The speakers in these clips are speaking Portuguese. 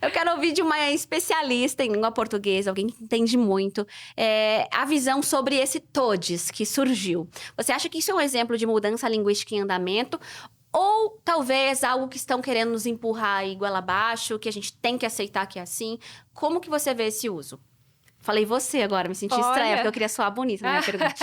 Eu quero ouvir de uma especialista em língua portuguesa, alguém que entende muito, a visão sobre esse todes que surgiu. Você acha que isso é um exemplo de mudança linguística em andamento? Ou talvez algo que estão querendo nos empurrar aí goela abaixo, que a gente tem que aceitar que é assim? Como que você vê esse uso? Falei você agora, me senti estranha, porque eu queria soar bonita na minha pergunta.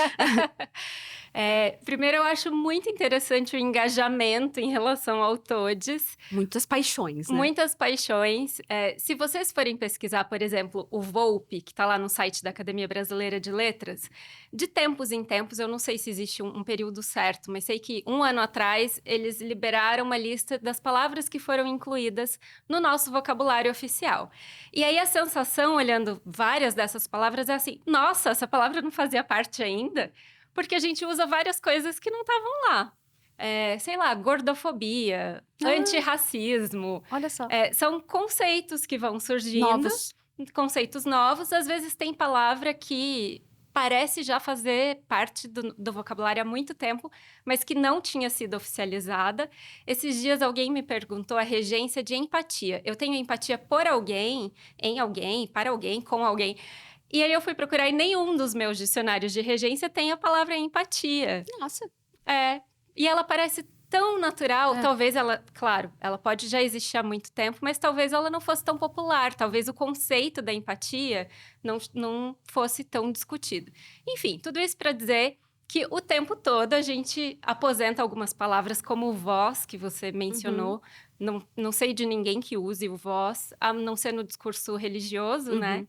Primeiro, eu acho muito interessante o engajamento em relação ao todes. Muitas paixões, né? Muitas paixões. Se vocês forem pesquisar, por exemplo, o Volpe, que está lá no site da Academia Brasileira de Letras, de tempos em tempos, eu não sei se existe um período certo, mas sei que 1 ano atrás eles liberaram uma lista das palavras que foram incluídas no nosso vocabulário oficial. E aí a sensação, olhando várias dessas palavras, é assim, nossa, essa palavra não fazia parte ainda? Porque a gente usa várias coisas que não estavam lá. Sei lá, gordofobia, antirracismo. Olha só. São conceitos que vão surgindo. Novos. Conceitos novos. Às vezes tem palavra que parece já fazer parte do vocabulário há muito tempo, mas que não tinha sido oficializada. Esses dias alguém me perguntou a regência de empatia. Eu tenho empatia por alguém, em alguém, para alguém, com alguém. E aí eu fui procurar e nenhum dos meus dicionários de regência tem a palavra empatia. Nossa. E ela parece tão natural, talvez ela, claro, ela pode já existir há muito tempo, mas talvez ela não fosse tão popular, talvez o conceito da empatia não fosse tão discutido. Enfim, tudo isso para dizer que o tempo todo a gente aposenta algumas palavras como o vós, que você mencionou. Não sei de ninguém que use o vós, a não ser no discurso religioso, né?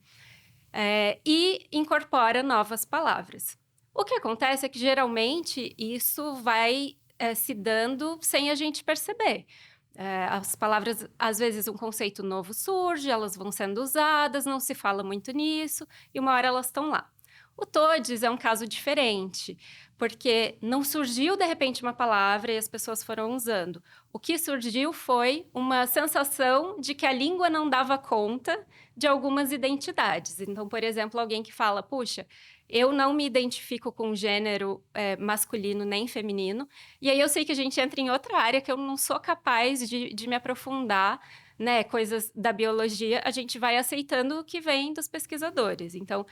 E incorpora novas palavras. O que acontece é que, geralmente, isso vai se dando sem a gente perceber. As palavras, às vezes, um conceito novo surge, elas vão sendo usadas, não se fala muito nisso, e uma hora elas estão lá. O todes é um caso diferente, porque não surgiu, de repente, uma palavra e as pessoas foram usando. O que surgiu foi uma sensação de que a língua não dava conta de algumas identidades. Então, por exemplo, alguém que fala, puxa, eu não me identifico com gênero masculino nem feminino, e aí eu sei que a gente entra em outra área que eu não sou capaz de me aprofundar, né, coisas da biologia, a gente vai aceitando o que vem dos pesquisadores. Então,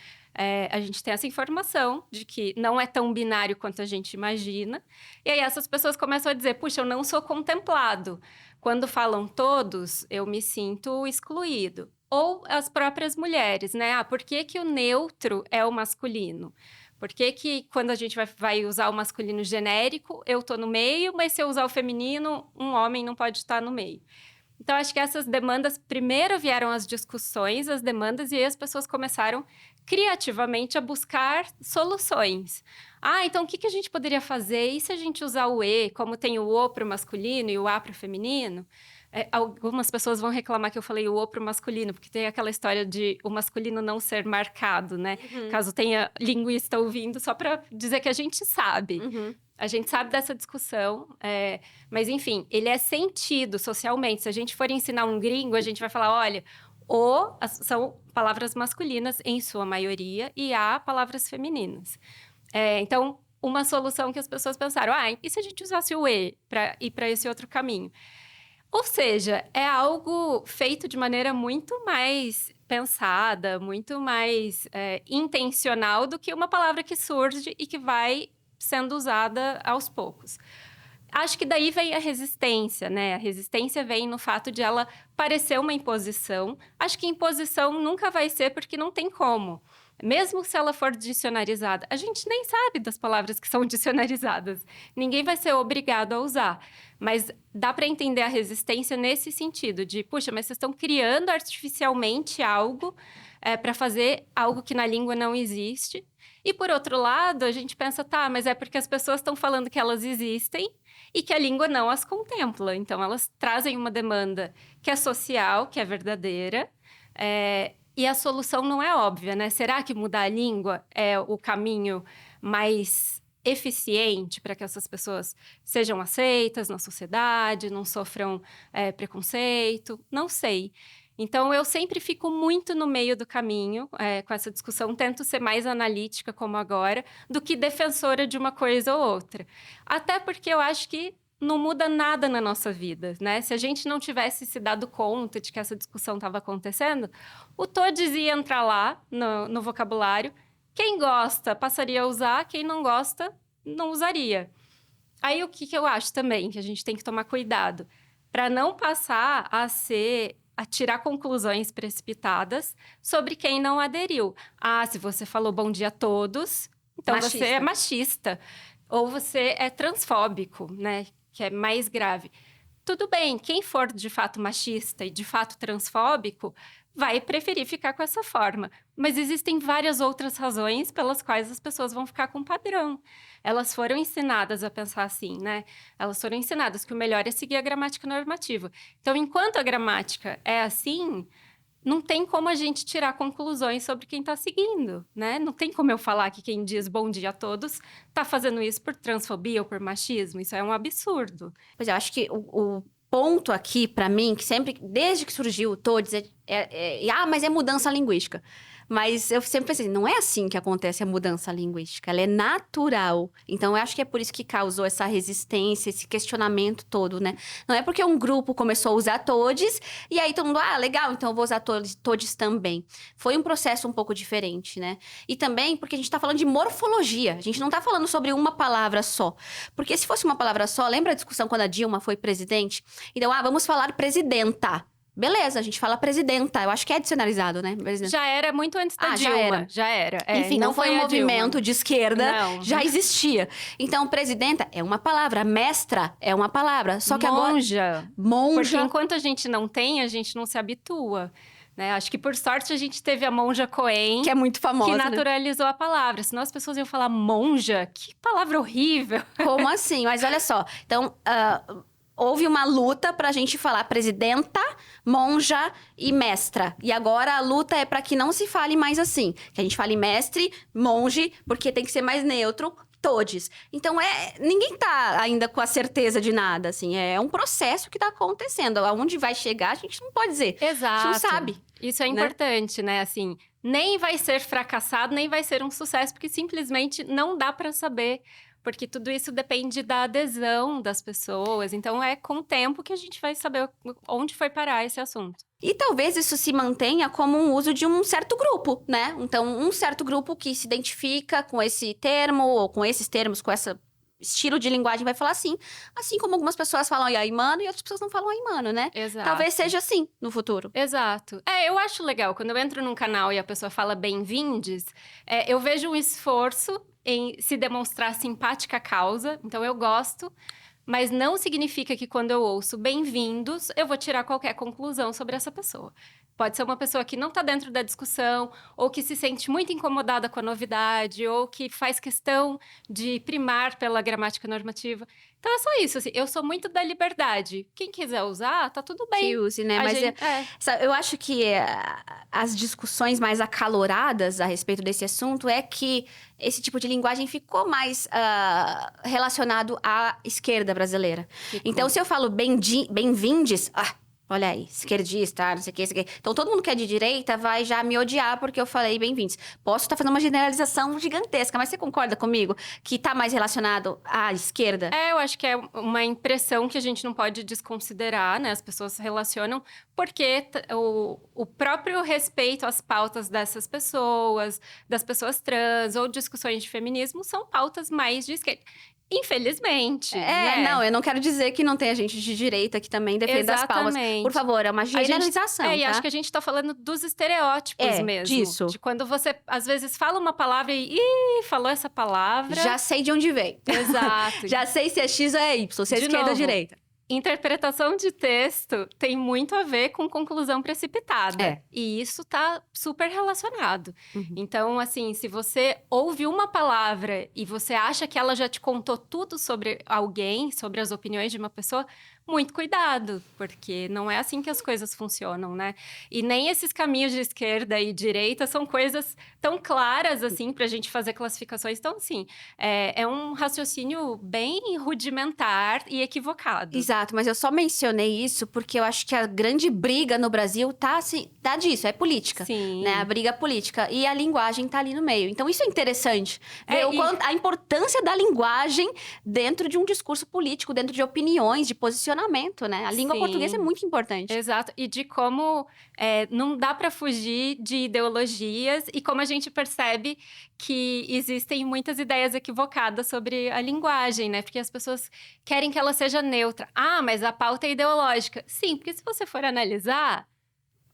a gente tem essa informação de que não é tão binário quanto a gente imagina. E aí essas pessoas começam a dizer, puxa, eu não sou contemplado. Quando falam todos, eu me sinto excluído. Ou as próprias mulheres, né? Por que que o neutro é o masculino? Por que que quando a gente vai usar o masculino genérico, eu tô no meio, mas se eu usar o feminino, um homem não pode estar no meio? Então, acho que essas demandas, primeiro vieram as discussões, as demandas, e aí as pessoas começaram criativamente a buscar soluções. Então o que a gente poderia fazer? E se a gente usar o E, como tem o O para o masculino e o A para o feminino? Algumas pessoas vão reclamar que eu falei o O para o masculino, porque tem aquela história de o masculino não ser marcado, né? Caso tenha linguista ouvindo, só para dizer que a gente sabe. A gente sabe dessa discussão, mas enfim, ele é sentido socialmente. Se a gente for ensinar um gringo, a gente vai falar, olha, são palavras masculinas em sua maioria e há palavras femininas. Então, uma solução que as pessoas pensaram, e se a gente usasse o E para ir para esse outro caminho? Ou seja, é algo feito de maneira muito mais pensada, muito mais intencional do que uma palavra que surge e que vai sendo usada aos poucos. Acho que daí vem a resistência, né? A resistência vem no fato de ela parecer uma imposição. Acho que imposição nunca vai ser porque não tem como. Mesmo se ela for dicionarizada, a gente nem sabe das palavras que são dicionarizadas. Ninguém vai ser obrigado a usar. Mas dá para entender a resistência nesse sentido de, puxa, mas vocês estão criando artificialmente algo para fazer algo que na língua não existe. E, por outro lado, a gente pensa, mas é porque as pessoas estão falando que elas existem e que a língua não as contempla. Então, elas trazem uma demanda que é social, que é verdadeira, e a solução não é óbvia, né? Será que mudar a língua é o caminho mais eficiente para que essas pessoas sejam aceitas na sociedade, não sofram preconceito? Não sei. Então, eu sempre fico muito no meio do caminho com essa discussão. Tento ser mais analítica, como agora, do que defensora de uma coisa ou outra. Até porque eu acho que não muda nada na nossa vida, né? Se a gente não tivesse se dado conta de que essa discussão estava acontecendo, o todes ia entrar lá no vocabulário. Quem gosta passaria a usar, quem não gosta não usaria. Aí o que eu acho também que a gente tem que tomar cuidado para não passar a tirar conclusões precipitadas sobre quem não aderiu. Ah, se você falou bom dia a todos, então Machista. você é machista. Ou você é transfóbico, né? Que é mais grave. Tudo bem, quem for de fato machista e de fato transfóbico vai preferir ficar com essa forma. Mas existem várias outras razões pelas quais as pessoas vão ficar com padrão. Elas foram ensinadas a pensar assim, né? Elas foram ensinadas que o melhor é seguir a gramática normativa. Então, enquanto a gramática é assim, não tem como a gente tirar conclusões sobre quem está seguindo, né? Não tem como eu falar que quem diz bom dia a todos está fazendo isso por transfobia ou por machismo. Isso é um absurdo. Pois é, eu acho que o ponto aqui, pra mim, que sempre, desde que surgiu o todes, mas é mudança linguística. Mas eu sempre pensei, não é assim que acontece a mudança linguística, ela é natural. Então, eu acho que é por isso que causou essa resistência, esse questionamento todo, né? Não é porque um grupo começou a usar todes, e aí todo mundo, legal, então eu vou usar todes também. Foi um processo um pouco diferente, né? E também porque a gente tá falando de morfologia, a gente não tá falando sobre uma palavra só. Porque se fosse uma palavra só, lembra a discussão quando a Dilma foi presidente? Então, vamos falar presidenta. Beleza, a gente fala presidenta. Eu acho que é adicionalizado, né? Presidenta. Já era muito antes da Dilma. Já era. Enfim, não foi um movimento de esquerda, não. Já existia. Então, presidenta é uma palavra, mestra é uma palavra. Só que monja. Monja. Porque enquanto a gente não tem, a gente não se habitua. Né? Acho que, por sorte, a gente teve a monja Cohen. Que é muito famosa, que naturalizou a palavra. Senão as pessoas iam falar monja. Que palavra horrível. Como assim? Mas olha só. Então, houve uma luta pra gente falar presidenta, monja e mestra. E agora a luta é pra que não se fale mais assim. Que a gente fale mestre, monge, porque tem que ser mais neutro, todes. Então, ninguém tá ainda com a certeza de nada, assim. É um processo que tá acontecendo. Aonde vai chegar, a gente não pode dizer. Exato. A gente não sabe. Isso é importante, né? Assim, nem vai ser fracassado, nem vai ser um sucesso, porque simplesmente não dá pra saber. Porque tudo isso depende da adesão das pessoas. Então, é com o tempo que a gente vai saber onde foi parar esse assunto. E talvez isso se mantenha como um uso de um certo grupo, né? Então, um certo grupo que se identifica com esse termo, ou com esses termos, com esse estilo de linguagem, vai falar assim. Assim como algumas pessoas falam aí, mano, e outras pessoas não falam aí, mano, né? Exato. Talvez seja assim no futuro. Exato. Eu acho legal. Quando eu entro num canal e a pessoa fala bem-vindes, eu vejo um esforço em se demonstrar simpática à causa. Então, eu gosto. Mas não significa que quando eu ouço bem-vindos, eu vou tirar qualquer conclusão sobre essa pessoa. Pode ser uma pessoa que não está dentro da discussão, ou que se sente muito incomodada com a novidade, ou que faz questão de primar pela gramática normativa. Então, é só isso, assim, eu sou muito da liberdade. Quem quiser usar, tá tudo bem. Que use, né? Mas eu acho que as discussões mais acaloradas a respeito desse assunto é que esse tipo de linguagem ficou mais relacionado à esquerda brasileira. Então, se eu falo bem-vindes... olha aí, esquerdista, não sei o que, Então, todo mundo que é de direita vai já me odiar porque eu falei bem-vindos. Posso estar fazendo uma generalização gigantesca, mas você concorda comigo que tá mais relacionado à esquerda? Eu acho que é uma impressão que a gente não pode desconsiderar, né? As pessoas se relacionam porque o próprio respeito às pautas dessas pessoas, das pessoas trans ou discussões de feminismo, são pautas mais de esquerda. Infelizmente. Né? Não, eu não quero dizer que não tem gente de direita que também defende as palmas. Por favor, é uma generalização. E acho que a gente tá falando dos estereótipos mesmo. Disso. De quando você, às vezes, fala uma palavra e falou essa palavra. Já sei de onde vem. Exato. Já sei se é X ou é Y, se é esquerda ou direita. Interpretação de texto tem muito a ver com conclusão precipitada. E isso tá super relacionado. Uhum. Então, assim, se você ouve uma palavra e você acha que ela já te contou tudo sobre alguém, sobre as opiniões de uma pessoa, muito cuidado, porque não é assim que as coisas funcionam, né? E nem esses caminhos de esquerda e direita são coisas tão claras, assim, para a gente fazer classificações. Então, assim, é um raciocínio bem rudimentar e equivocado. Exato, mas eu só mencionei isso porque eu acho que a grande briga no Brasil tá disso, é política. Sim. Né? A briga política. E a linguagem tá ali no meio. Então, isso é interessante. Ver a importância da linguagem dentro de um discurso político, dentro de opiniões, de posicionamento, né? A língua portuguesa é muito importante. Exato. E de como não dá para fugir de ideologias e como a gente percebe que existem muitas ideias equivocadas sobre a linguagem, né? Porque as pessoas querem que ela seja neutra. Ah, mas a pauta é ideológica. Sim, porque se você for analisar,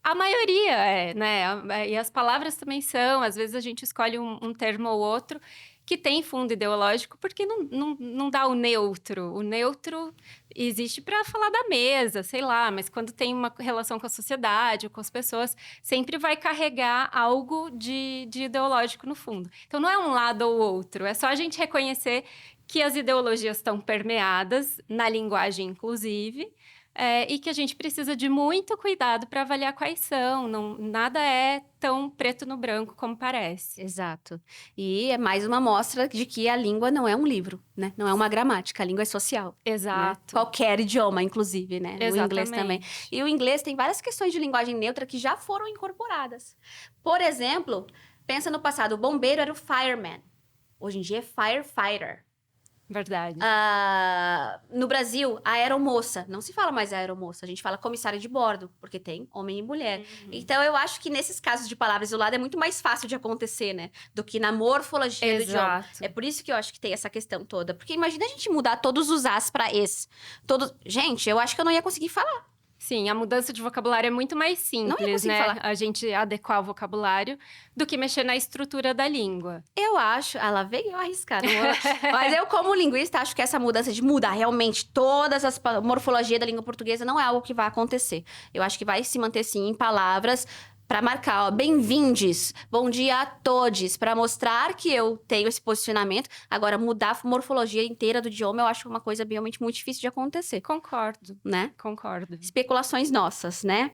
a maioria né? E as palavras também são. Às vezes a gente escolhe um termo ou outro que tem fundo ideológico, porque não dá o neutro. O neutro existe para falar da mesa, sei lá, mas quando tem uma relação com a sociedade ou com as pessoas, sempre vai carregar algo de ideológico no fundo. Então, não é um lado ou outro, é só a gente reconhecer que as ideologias estão permeadas na linguagem, inclusive, e que a gente precisa de muito cuidado para avaliar quais são. Nada é tão preto no branco como parece. Exato. E é mais uma mostra de que a língua não é um livro, né? Não é uma gramática, a língua é social. Exato. Né? Qualquer idioma, inclusive, né? Exatamente. O inglês também. E o inglês tem várias questões de linguagem neutra que já foram incorporadas. Por exemplo, pensa no passado, o bombeiro era o fireman. Hoje em dia é firefighter. Verdade. No Brasil, a aeromoça. Não se fala mais aeromoça, a gente fala comissária de bordo, porque tem homem e mulher. Uhum. Então, eu acho que nesses casos de palavra isolada é muito mais fácil de acontecer, né? Do que na morfologia do idioma. É por isso que eu acho que tem essa questão toda. Porque imagina a gente mudar todos os as para es. Gente, eu acho que eu não ia conseguir falar. Sim, a mudança de vocabulário é muito mais simples, né? Falar. A gente adequar o vocabulário do que mexer na estrutura da língua. Eu acho... Ela veio arriscar. Mas eu, como linguista, acho que essa mudança de mudar realmente todas as morfologias da língua portuguesa não é algo que vai acontecer. Eu acho que vai se manter, sim, em palavras... Para marcar, ó, bem-vindes, bom dia a todos, para mostrar que eu tenho esse posicionamento. Agora, mudar a morfologia inteira do idioma, eu acho uma coisa realmente muito difícil de acontecer. Concordo, né? Concordo. Especulações nossas, né?